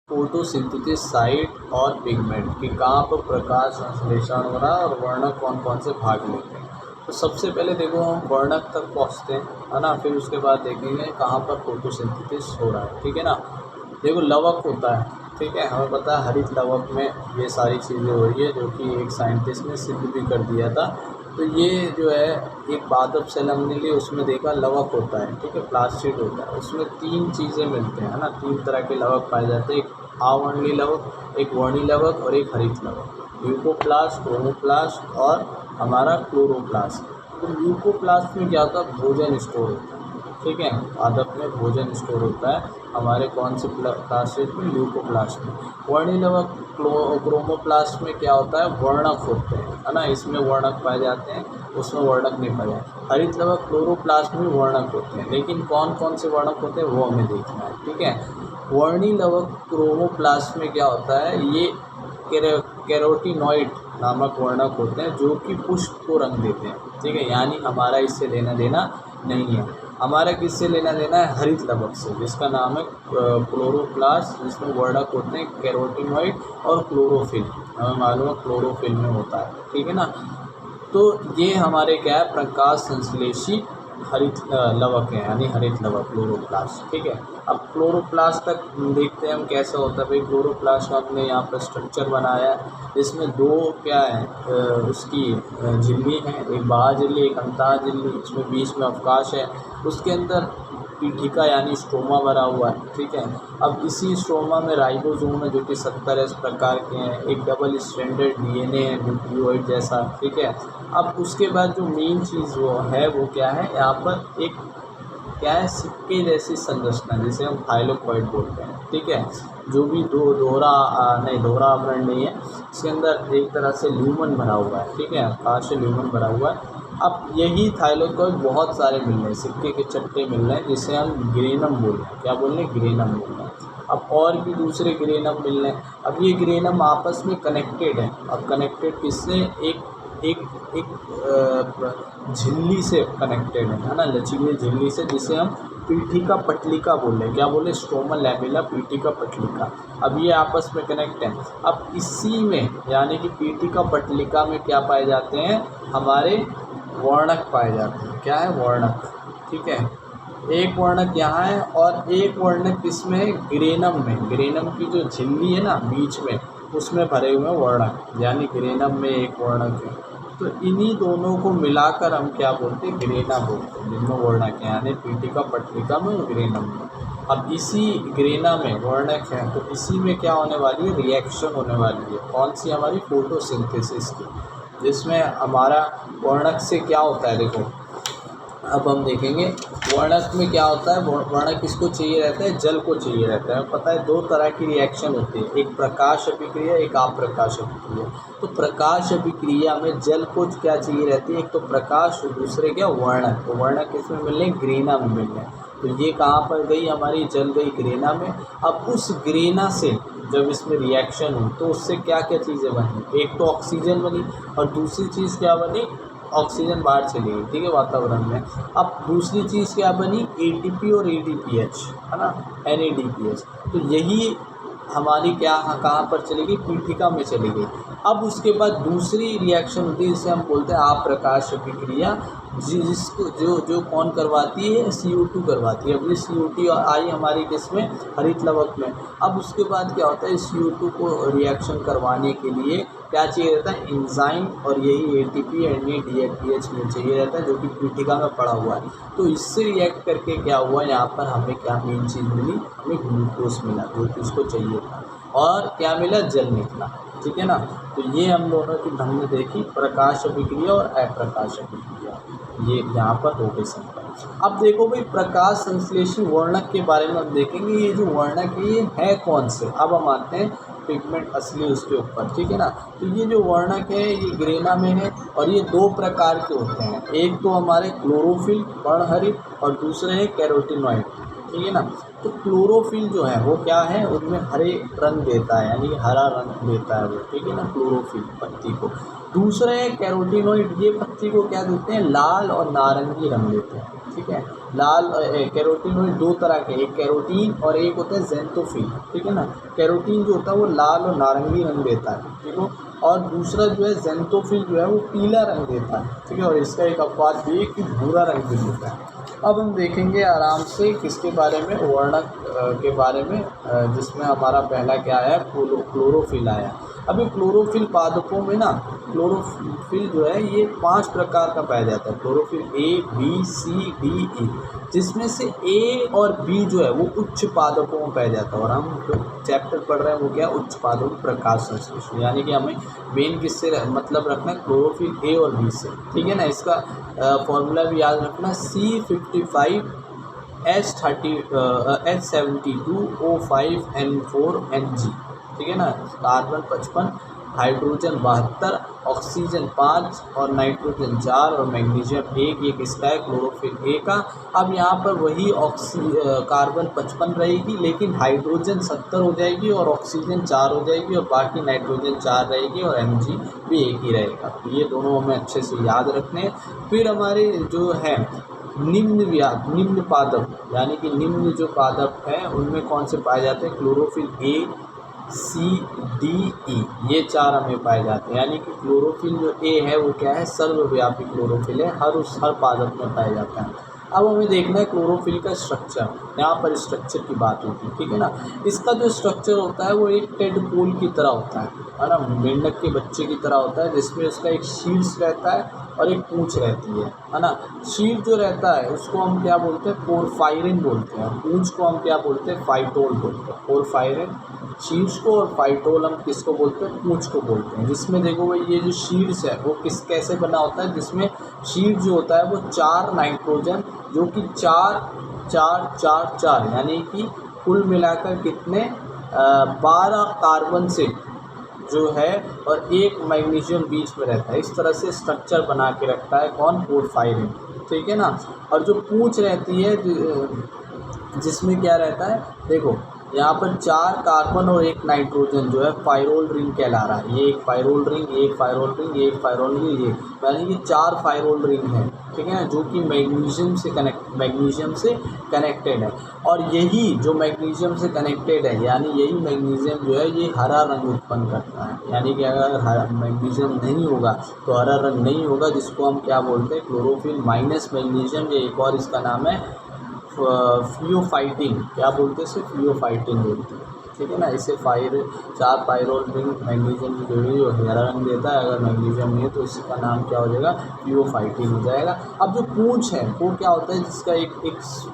Photosynthesis site और pigment कि कहाँ पर प्रकाश संश्लेषण हो रहा है और वर्णक कौन कौन से भाग लेते हैं। तो सबसे पहले देखो हम वर्णक तक पहुँचते हैं, है ना। फिर उसके बाद देखेंगे कहाँ पर फोटोसिंथेसिस हो रहा है, ठीक है ना। देखो लवक होता है, ठीक है, हमें पता है हरित लवक में ये सारी चीज़ें हो रही है, जो कि एक साइंटिस्ट ने सिद्ध भी कर दिया था। तो ये जो है एक पादप सेल हमने लिए, उसमें देखा लवक होता है, ठीक है, प्लास्टिड होता है। उसमें तीन चीज़ें मिलते हैं ना, तीन तरह के लवक पाए जाते हैं, एक अवर्णीय लवक, एक वर्णीय लवक और एक हरित लवक। ल्यूकोप्लास्ट, क्रोमोप्लास्ट और हमारा क्लोरोप्लास्ट। तो ल्यूकोप्लास्ट में क्या होता है, भोजन स्टोर होता है, ठीक है, पादप में भोजन स्टोर होता है हमारे कौन से प्लास्टिड में, ल्यूकोप्लास्ट में। वर्णीय लवक क्रोमोप्लास्ट में क्या होता है, वर्णक होते हैं, है ना, इसमें वर्णक पाए जाते हैं, उसमें वर्णक नहीं पाए जाते। हरित लवक क्लोरोप्लास्ट में वर्णक होते हैं, लेकिन कौन कौन से वर्णक होते हैं वो हमें देखना है, ठीक है। वर्णीय लवक क्रोमोप्लास्ट में क्या होता है, ये कैरोटीनॉइड नामक वर्णक होते हैं जो कि पुष्प को रंग देते हैं, ठीक है। यानी हमारा इससे लेना देना नहीं है, हमारा किससे लेना देना है, हरित लवक से, जिसका नाम है क्लोरोप्लास्ट, जिसमें वर्णक होते हैं कैरोटीनॉइड और क्लोरोफिल। हमें मालूम है क्लोरोफिल में होता है, ठीक है ना। तो ये हमारे क्या है, प्रकाश संश्लेषी हरित लवक है, यानी हरित लवक क्लोरोप्लास्ट, ठीक है। अब क्लोरोप्लास्ट तक देखते हैं हम कैसा होता है। भाई क्लोरोप्लास्ट का हमने यहाँ पर स्ट्रक्चर बनाया है, इसमें दो क्या है उसकी झिल्ली है, एक बाह्य झिल्ली एक अंतः झिल्ली, इसमें बीच में अवकाश है, उसके अंदर पीठिका यानी स्ट्रोमा भरा हुआ है, ठीक है। अब इसी स्ट्रोमा में राइबोसोम है जो कि 70 प्रकार के हैं, एक डबल स्ट्रैंडेड डीएनए है न्यूक्लियोइड जैसा, ठीक है। अब उसके बाद जो मेन चीज़ वो क्या है, यहाँ पर एक क्या है, सिक्के जैसी संरचना, जिसे हम थाइलोकॉइड बोलते हैं, ठीक है। जो भी दोहरा आवरण नहीं है, इसके अंदर एक तरह से ल्यूमन भरा हुआ है, ठीक है, आकाश से ल्यूमन भरा हुआ है। अब यही थाइलोकॉइड बहुत सारे मिल रहे हैं, सिक्के के चट्टे मिल रहे हैं, जिसे हम ग्रेनम बोल रहे हैं, क्या बोल रहे हैं, ग्रेनम बोल रहे हैं। अब और भी दूसरे ग्रेनम मिल रहे हैं। अब ये ग्रेनम आपस में कनेक्टेड है। अब कनेक्टेड किससे, एक एक एक झिल्ली से कनेक्टेड है ना, लचीली झिल्ली से, जिसे हम पीठिका पटलिका बोल रहे हैं, क्या बोले, स्ट्रोमा लैमेला पीठिका पटलिका। अब ये आपस में कनेक्ट हैं। अब इसी में यानी कि पीठिका पटलिका में क्या पाए जाते हैं, हमारे वर्णक पाए जाते हैं। क्या है, वर्णक, ठीक है। एक वर्णक यहाँ है और एक वर्णक किसमें है, ग्रेनम में। ग्रेनम की जो झिल्ली है ना बीच में, उसमें भरे हुए वर्णक, यानी ग्रेनम में एक वर्णक है। तो इन्हीं दोनों को मिलाकर हम क्या बोलते हैं, ग्रेना बोलते हैं, जिनमें वर्णक है, यानी पीठिका पटलिका में और ग्रेनम में। अब इसी ग्रेना में वर्णक है, तो इसी में क्या होने वाली है, रिएक्शन होने वाली है। कौन सी, हमारी फोटोसिंथेसिस की, जिसमें हमारा वर्णक से क्या होता है, देखो अब हम देखेंगे वर्णक में क्या होता है। वर्णक किसको चाहिए रहता है, जल को चाहिए रहता है। पता है दो तरह की रिएक्शन होती है, एक प्रकाश अभिक्रिया, एक अप्रकाश अभिक्रिया। तो प्रकाश अभिक्रिया में जल को क्या चाहिए रहती है, एक तो प्रकाश और दूसरे क्या, वर्णक। तो वर्णक किसमें मिल रहे हैं, ग्रेना में मिल रहे हैं। तो ये कहाँ पर गई, हमारी जल गई ग्रेना में। अब उस ग्रेना से जब इसमें रिएक्शन हुई तो उससे क्या क्या चीज़ें बनी, एक तो ऑक्सीजन बनी और दूसरी चीज़ क्या बनी, ऑक्सीजन बाहर चली गई, ठीक है, वातावरण में। अब दूसरी चीज़ क्या बनी, एटीपी और एडीपीएच, है ना, एनएडीपीएच। तो यही हमारी क्या कहाँ पर चली गई, पीठिका में चली गई। अब उसके बाद दूसरी रिएक्शन होती है, जिसे हम बोलते हैं अप्रकाश अभिक्रिया, जिसको जो कौन करवाती है, CO2 करवाती है। अब ये CO2 आई हमारी किसमें, हरित लवक में। अब उसके बाद क्या होता है, CO2 को रिएक्शन करवाने के लिए क्या चाहिए रहता है, एंजाइम, और यही ATP NADH में चाहिए रहता है, जो कि पीठिका में पड़ा हुआ है। तो इससे रिएक्ट करके क्या हुआ, यहाँ पर हमें क्या मेन चीज़ मिली, हमें ग्लूकोज मिला, जो कि उसको चाहिए था, और क्या मिला, जल निकला, ठीक है ना। तो ये हम दोनों की हमने देखी, प्रकाश अभिक्रिया और अप्रकाश अभिक्रिया, ये यहाँ पर हो गई संख्या। अब देखो भाई, प्रकाश संश्लेषी वर्णक के बारे में हम देखेंगे। ये जो वर्णक है ये है कौन से, अब हम आते हैं पिगमेंट असली उसके ऊपर, ठीक है ना। तो ये जो वर्णक है ये ग्रेना में है, और ये दो प्रकार के होते हैं, एक तो हमारे क्लोरोफिल वर्णहरित और दूसरे है कैरोटीनॉइड, ठीक है ना। तो क्लोरोफिल जो है वो क्या है, उनमें हरे रंग देता है, यानी हरा रंग देता है वो, ठीक है ना, क्लोरोफिल पत्ती को। दूसरे कैरोटीनॉइड, ये पत्ती को क्या देते हैं, लाल और नारंगी रंग देते हैं। ठीक है। लाल कैरोटीन में दो तरह के, एक कैरोटीन और एक होता है ज़ैंथोफिल, ठीक है ना। कैरोटीन जो होता है वो लाल और नारंगी रंग देता है, ठीक है, और दूसरा जो है ज़ैंथोफिल जो है वो पीला रंग देता है, ठीक है, और इसका एक अपवाद भी है कि भूरा रंग भी देता है। अब हम देखेंगे आराम से किसके बारे में, वर्णक के बारे में, जिसमें हमारा पहला क्या आया, क्लोरोफिल आया। अभी क्लोरोफिल पादपों में ना, क्लोरोफिल जो है ये 5 प्रकार का पाया जाता है। Chlorophyll A, B, C, D, ई, जिसमें से ए और बी जो है वो उच्च पादपों में पाया जाता है। और हम जो चैप्टर पढ़ रहे हैं वो क्या, उच्च पादपों प्रकाश संश्लेषण, यानी कि हमें मेन किससे मतलब रखना है, क्लोरोफिल ए और बी से, ठीक है ना। इसका फॉर्मूला भी याद रखना, C55 H72O5N4Mg, ठीक है ना। कार्बन 55, हाइड्रोजन 72, ऑक्सीजन 5 और नाइट्रोजन 4 और मैग्नीशियम 1, ये किसका है, क्लोरोफिल ए का। अब यहाँ पर वही कार्बन 55 रहेगी, लेकिन हाइड्रोजन 70 हो जाएगी और ऑक्सीजन 4 हो जाएगी और बाकी नाइट्रोजन 4 रहेगी और Mg भी एक ही रहेगा। ये दोनों हमें अच्छे से याद रखने हैं। फिर हमारे जो है निम्न पादप, यानी कि निम्न जो पादप हैं उनमें कौन से पाए जाते हैं, क्लोरोफिल ए, सी, डी, ई, ये 4 हमें पाए जाते हैं। यानी कि क्लोरोफिल जो ए है वो क्या है, सर्वव्यापी क्लोरोफिल है, हर पादप में पाया जाता है। अब हमें देखना है क्लोरोफिल का स्ट्रक्चर, यहाँ पर स्ट्रक्चर की बात होती है, ठीक है ना। इसका जो स्ट्रक्चर होता है वो एक टेडपोल की तरह होता है ना, मेंढक के बच्चे की तरह होता है, जिसमें उसका एक शीर्ष रहता है और एक पूंछ रहती है ना। शीर्ष जो रहता है उसको हम क्या बोलते हैं, पोरफायरिन बोलते हैं। पूंछ को हम क्या बोलते हैं, फाइटोल बोलते हैं। पोरफायरिन शीर्ष को और फाइटोल हम किसको बोलते हैं, पूंछ को बोलते हैं। जिसमें देखो भाई ये जो शीर्ष है वो कैसे बना होता है, जिसमें शीर्ष जो होता है वो 4 नाइट्रोजन, जो कि 4 4 4 4 यानी कि कुल मिलाकर कितने 12 कार्बन से जो है और एक मैग्नीशियम बीच में रहता है। इस तरह से स्ट्रक्चर बना के रखता है कौन, पोरफायरिन, ठीक है ना। और जो पूंछ रहती है जिसमें क्या रहता है, देखो यहाँ पर 4 कार्बन और एक नाइट्रोजन जो है फायरोल रिंग कहला रहा है। ये एक फायरोल रिंग, एक फायरोल रिंग, एक फायरोल रिंग, ये यानी कि 4 फायरोल रिंग है, ठीक है ना, जो कि मैग्नीशियम से कनेक्टेड है। और यही जो मैग्नीशियम से कनेक्टेड है, यानी यही मैग्नीशियम जो है ये हरा रंग उत्पन्न करता है। यानी कि अगर मैग्नीशियम नहीं होगा तो हरा रंग नहीं होगा, जिसको हम क्या बोलते हैं, क्लोरोफिल माइनस मैग्नीशियम, या एक और इसका नाम है फ्लियोफाइटिन, क्या बोलते हैं इसे, फ्लियोफाइटिन बोलते हैं, ठीक है ना। इसे 4 पायरोल रिंग मैग्नीशियम की जोड़ी जो हरा रंग देता है, अगर मैग्नीशियम नहीं है तो इसका नाम क्या हो जाएगा, फ्लियोफाइटिन हो जाएगा। अब जो पूंछ है वो क्या होता है, जिसका एक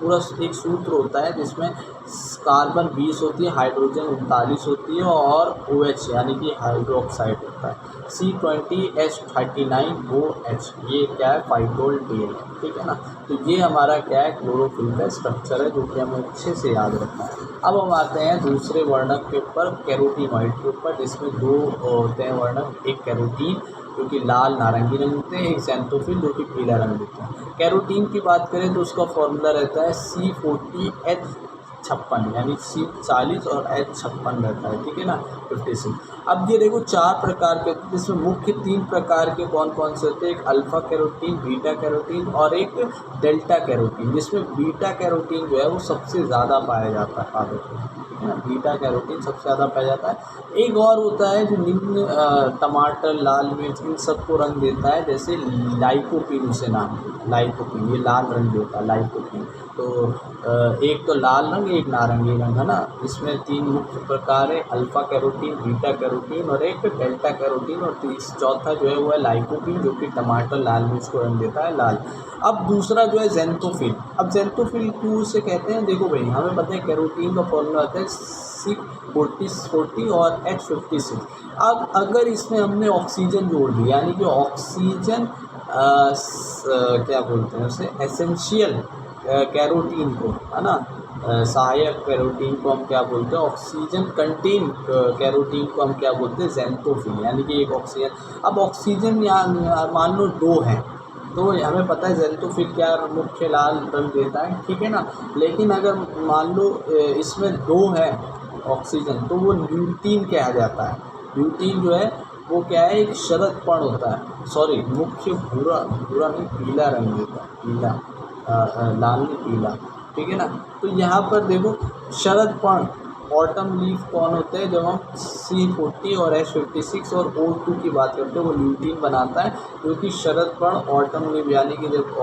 पूरा एक सूत्र होता है, जिसमें कार्बन 20 होती है, हाइड्रोजन 39 होती है और OH यानी कि हाइड्रोक्साइड होता है, C20H39OH, ये क्या है, फाइटोल टेल है, ठीक है ना। तो ये हमारा क्या है, क्लोरोफिल का स्ट्रक्चर है, जो कि हमें अच्छे से याद रखना है। अब हम आते हैं दूसरे वर्णक के ऊपर, कैरोटीनॉइड के ऊपर, जिसमें 2 होते हैं वर्णक, एक कैरोटीन जो कि लाल नारंगी रंग होते हैं, एक ज़ैंथोफिल जो कि पीला रंग होता है। कैरोटीन की बात करें तो उसका फॉर्मूला रहता है C40H56, यानी C40 और H56 रहता है, ठीक है ना, 56। अब ये देखो 4 प्रकार के, जिसमें मुख्य 3 प्रकार के कौन कौन से होते हैं, एक अल्फ़ा कैरोटीन, बीटा कैरोटीन और एक डेल्टा कैरोटीन, जिसमें बीटा कैरोटीन जो है वो सबसे ज़्यादा पाया जाता है पादपों में, ठीक है ना। बीटा कैरोटीन सबसे ज़्यादा पाया जाता है। एक और होता है जो निम्न टमाटर, लाल मिर्च, इन सबको रंग देता है, जैसे लाइकोपीन, उसे नाम लाइकोपीन, ये लाल रंग देता है लाइकोपीन। तो एक तो लाल रंग, एक नारंगी रंग, है ना। इसमें 3 मुख्य प्रकार है, अल्फ़ा कैरोटीन, बीटा कैरोटीन और एक डेल्टा कैरोटीन, और चौथा जो है वो है लाइकोपीन, जो कि टमाटर, लाल मिर्च को रंग देता है लाल। अब दूसरा जो है ज़ैंथोफिल। अब ज़ैंथोफिल क्यों उसे कहते हैं, देखो भाई हमें पता है कैरोटीन का फॉर्मूला आता है C40 और H56। अब अगर इसमें हमने ऑक्सीजन जोड़ दिया, यानी कि ऑक्सीजन क्या बोलते हैं उसे, एसेंशियल कैरोटीन को, है ना, सहायक कैरोटीन को हम क्या बोलते हैं, ऑक्सीजन कंटेन कैरोटीन को हम क्या बोलते हैं, ज़ैंथोफिल, यानी कि एक ऑक्सीजन। अब ऑक्सीजन यहाँ मान लो 2 हैं, तो हमें पता है ज़ैंथोफिल क्या मुख्य लाल रंग देता है, ठीक है ना। लेकिन अगर मान लो इसमें 2 है ऑक्सीजन, तो वो ल्यूटीन कहा जाता है। ल्यूटीन जो है वो क्या है, एक शरद पर्ण होता है, सॉरी मुख्य भूरा नहीं, पीला रंग देता है, पीला, लाल नहीं पीला, ठीक है ना। तो यहाँ पर देखो शरद पर्ण ऑटम लीफ कौन होते हैं, जब हम C40 और H56 और O2 की बात करते हैं वो ल्यूटीन बनाता है, क्योंकि शरद पर्ण ऑटम लीफ यानी कि जब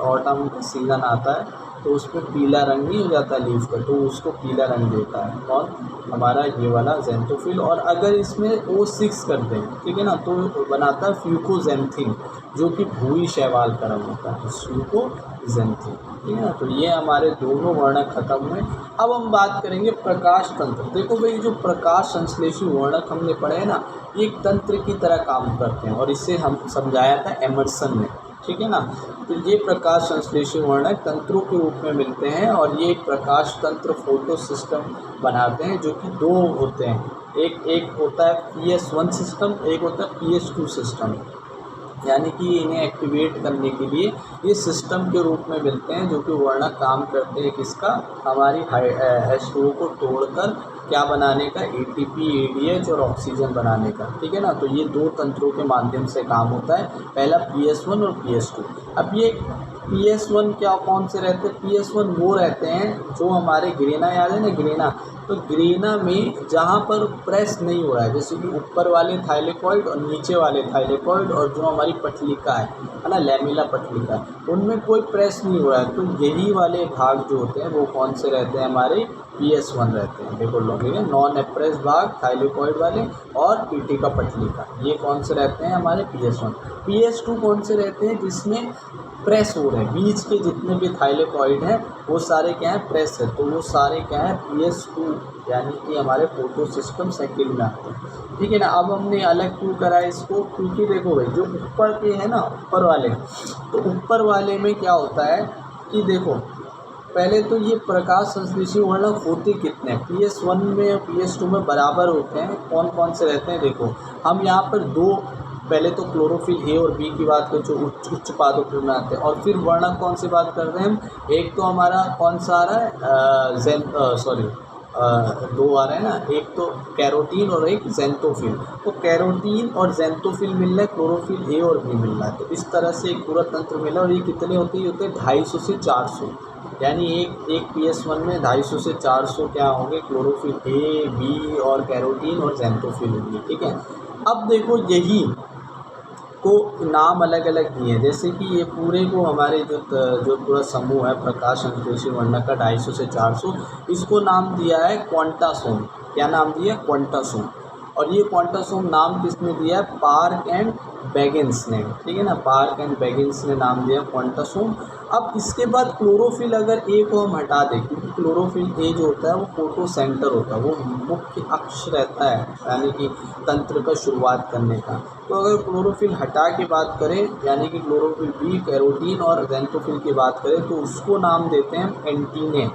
ऑटम का सीज़न आता है तो उसमें पीला रंग नहीं हो जाता लीफ का, तो उसको पीला रंग देता है कौन, हमारा ये वाला ज़ैंथोफिल। और अगर इसमें O6 कर दें, ठीक है ना, तो बनाता है फ्यूकोजेंथिन, जो कि भूरी शैवाल का रंग होता है, फ्यूकोजेंथिन, ठीक है ना। तो ये हमारे दोनों वर्णक खत्म हुए। अब हम बात करेंगे प्रकाश तंत्र। देखो भाई, जो प्रकाश संश्लेषी वर्णक हमने पढ़े हैं ना, ये एक तंत्र की तरह काम करते हैं, और इसे हम समझाया था एमर्सन ने, ठीक है ना। तो ये प्रकाश संश्लेषी वर्णक तंत्रों के रूप में मिलते हैं, और ये एक प्रकाश तंत्र फोटो सिस्टम बनाते हैं, जो कि दो होते हैं, एक होता है PS1 सिस्टम, एक होता है PS2 सिस्टम, यानी कि इन्हें एक्टिवेट करने के लिए ये सिस्टम के रूप में मिलते हैं, जो कि वर्णक काम करते हैं किसका, हमारी H2O को तोड़कर क्या बनाने का, ATP, ADH और ऑक्सीजन बनाने का, ठीक है ना। तो ये दो तंत्रों के माध्यम से काम होता है, पहला PS1 और PS2। अब ये PS1 क्या कौन से रहते हैं, PS1 वो रहते हैं जो हमारे ग्रेना, याद है ना ग्रेना, तो ग्रेना में जहाँ पर प्रेस नहीं हो रहा है, जैसे कि ऊपर वाले थाइलेकॉइड और नीचे वाले थाइलेकॉइड और जो हमारी पटलिका है ना, लैमेला पटलिका, उनमें कोई प्रेस नहीं हो रहा है, तो यही वाले भाग जो होते हैं वो कौन से रहते हैं, हमारे PS1 रहते हैं। देखो लोग, ठीक है, नॉन एप्रेस भाग थाइलेकॉइड वाले और पीटिका पटलिका, ये कौन से रहते हैं, हमारे PS1। PS2 कौन से रहते हैं, जिसमें प्रेस हो रहे हैं, बीच के जितने भी थाइलेकॉइड हैं वो सारे क्या हैं, प्रेस है, तो वो सारे क्या हैं, PS2, यानी कि हमारे फोटो सिस्टम सेकेंड में आते हैं, ठीक है ना। अब हमने अलग क्यों करा है इसको, क्योंकि देखो भाई, जो ऊपर के हैं ना, ऊपर वाले, तो ऊपर वाले में क्या होता है कि देखो, पहले तो ये प्रकाश संश्लेषी वर्णक होते कितने हैं, PS1 में और PS2 में बराबर होते हैं, कौन कौन से रहते हैं, देखो हम यहाँ पर दो, पहले तो क्लोरोफिल A और B की बात करें जो उच्च पादपों में आते हैं, और फिर वर्णक कौन सी बात कर रहे हैं हम, एक तो हमारा कौन सा आ रहा है, दो आ रहे हैं ना, एक तो कैरोटीन और एक ज़ैंथोफिल, तो कैरोटीन और ज़ैंथोफिल मिल रहा है, क्लोरोफिल A और B मिल रहा है, तो इस तरह से एक पूरा तंत्र मिला। और ये कितने होते हैं 250 से 400, यानी एक PS1 में 250 से 400 क्या होंगे, क्लोरोफिल A, B और कैरोटीन और ज़ैंथोफिल होंगे, ठीक है। अब देखो, यही को नाम अलग अलग दिए हैं, जैसे कि ये पूरे को हमारे जो पूरा समूह है प्रकाश संश्लेषी वर्णक का 250 से 400, इसको नाम दिया है क्वांटासोम। क्या नाम दिया, क्वांटासोम। और ये क्वांटासोम नाम किसने दिया है, पार्क एंड बेगिंस ने, ठीक है ना, पार्क एंड बेगिंस ने नाम दिया क्वांटासोम। अब इसके बाद क्लोरोफिल अगर ए को हम हटा दें, क्योंकि क्लोरोफिल ए जो होता है वो फोटो सेंटर होता है, वो मुख्य अक्ष रहता है, यानी कि तंत्र का शुरुआत करने का। तो अगर क्लोरोफिल हटा के बात करें, यानी कि क्लोरोफिल बी, कैरोटीन और ज़ैंथोफिल की बात करें, तो उसको नाम देते हैं एंटीने।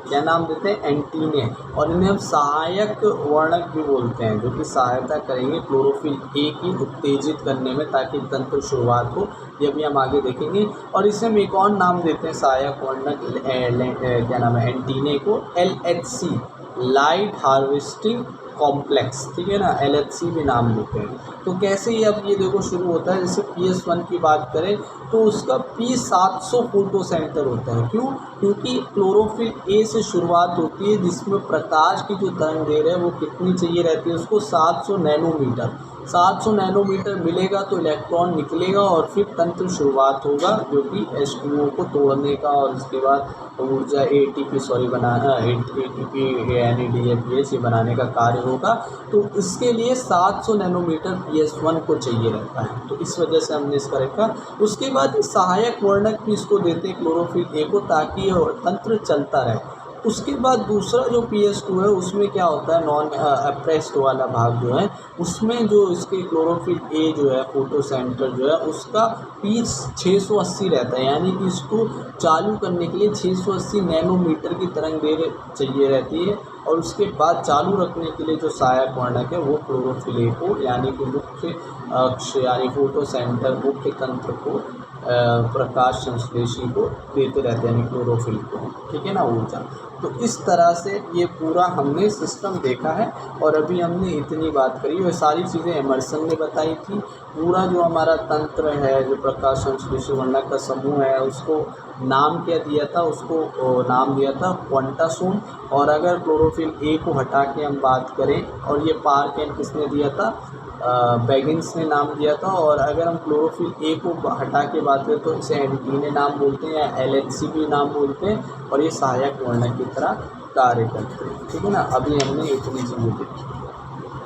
क्या नाम देते हैं, एंटीने। और इन्हें हम सहायक वर्णक भी बोलते हैं, जो कि सहायता करेंगे क्लोरोफिल ए की उत्तेजित करने में, ताकि तंत्र शुरुआत हो, ये भी हम आगे देखेंगे। और इसे हम एक और नाम देते हैं सहायक वर्णक, क्या नाम है, एंटीने को LHC, लाइट हार्वेस्टिंग कॉम्प्लेक्स, ठीक है ना, LHC भी नाम देते हैं। तो कैसे ही अब ये देखो शुरू होता है, जैसे PS1 की बात करें तो उसका P700 फोटो सेंटर होता है। क्यों, क्योंकि क्लोरोफिल ए से शुरुआत होती है, जिसमें प्रकाश की जो तरंग है वो कितनी चाहिए रहती है उसको, 700 नैनोमीटर। 700 नैनोमीटर मिलेगा तो इलेक्ट्रॉन निकलेगा और फिर तंत्र शुरुआत होगा, जो कि H2O को तोड़ने का, और उसके बाद ऊर्जा ATP बनाना, ATP NADH ये बनाने का कार्य होगा। तो इसके लिए 700 नैनोमीटर PS1 को चाहिए रहता है, तो इस वजह से हमने इसका रखा। उसके बाद सहायक वर्णक भी इसको देते हैं क्लोरोफिल ए को, ताकि तंत्र चलता रहे। उसके बाद दूसरा जो PS2 है उसमें क्या होता है, नॉन अप्रेस्ड वाला भाग जो है, उसमें जो इसके क्लोरोफिल ए जो है फोटो सेंटर जो है उसका P 680 रहता है, यानी कि इसको चालू करने के लिए 680 नैनोमीटर की तरंग दैर्घ्य चाहिए रहती है। और उसके बाद चालू रखने के लिए जो सहायक वर्णक है वो क्लोरोफिल ए को, यानी कि मुख्य अक्ष यानी फोटो सेंटर मुख्य तंत्र को प्रकाश संश्लेषी को देते रहते हैं, क्लोरोफिल को, ठीक है ना, ऊर्जा। तो इस तरह से ये पूरा हमने सिस्टम देखा है। और अभी हमने इतनी बात करी, वो सारी चीज़ें एमर्सन ने बताई थी। पूरा जो हमारा तंत्र है, जो प्रकाश संश्लेषी वर्णक का समूह है, उसको नाम क्या दिया था, उसको नाम दिया था क्वांटासोम। और अगर क्लोरोफिल ए को हटा के हम बात करें, और ये पार्केन किसने दिया था, बैगिंस ने नाम दिया था। और अगर हम क्लोरोफिल ए को हटा के बात करें तो इसे एंटीने नाम बोलते हैं, या एलएचसी भी नाम बोलते हैं, और ये सहायक वर्णक की तरह कार्य करते हैं, ठीक है ना। अभी हमने इतनी चीज़ें देखी।